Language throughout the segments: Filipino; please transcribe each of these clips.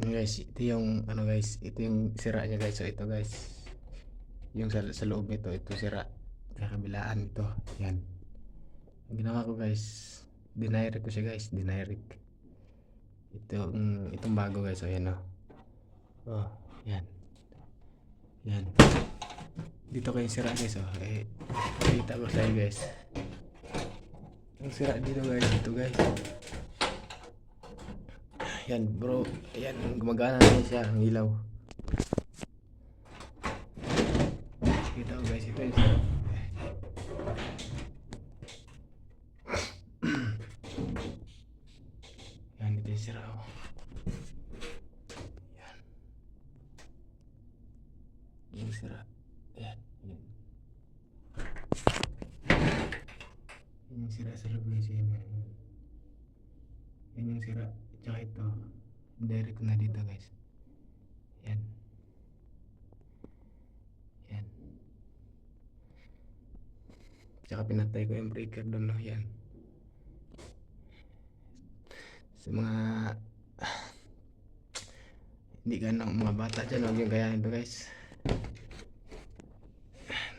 Guys, ito yung ano guys, ito yung sira niya guys. So ito guys, yung sa loob nito, ito sira. Sa kabilaan ito, yan. Ang ginawa ko guys, dinairik ko siya guys, dinairik. Itong bago guys, so yan o. Oh, yan. Yan. Dito kayo sira guys, oh. Kita ko sa'yo guys. Ang sira dito guys, ito guys. Yan bro, yan, gumagana na siya, ang ilaw. Kita ko guys, ito yung sira. Yan, ito yung sira oh. Yan. Yung sira. Yan, yan. Yan yung sira sa loob guys, yan. Yan yung sira. Tsaka ito, direct na dito guys. Yan. Yan. Tsaka pinatay ko yung breaker doon, no? Yan. Sa mga hindi ka ng mga bata dyan, huwag yung kayahin to guys.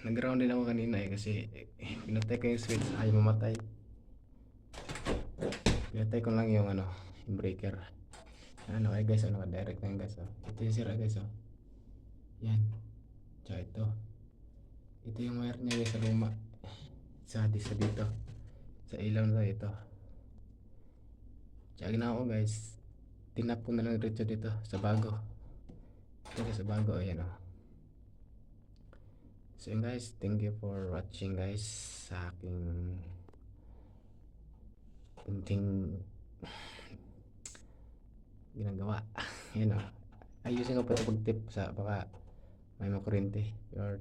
Nag-ground din ako kanina kasi pinatay ko yung switch, ayaw mamatay. Pinatay ko lang yung yung breaker. Ano kaya guys, direct na yung guys oh. Ito yung sira guys oh. Yan. Tsaka ito. Ito yung wire niya guys sa luma. Sa dito. Sa ilaw na ito. Tsaka ginawa ko guys, tinap ko na lang diretso dito sa bago. Ito sa bago, ayan oh. So yun guys, thank you for watching guys sa aking kunting ginagawa. Yan o, ayusin ko pa ito pag tip sa baka may makurente.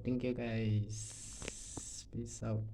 Thank you guys, peace out.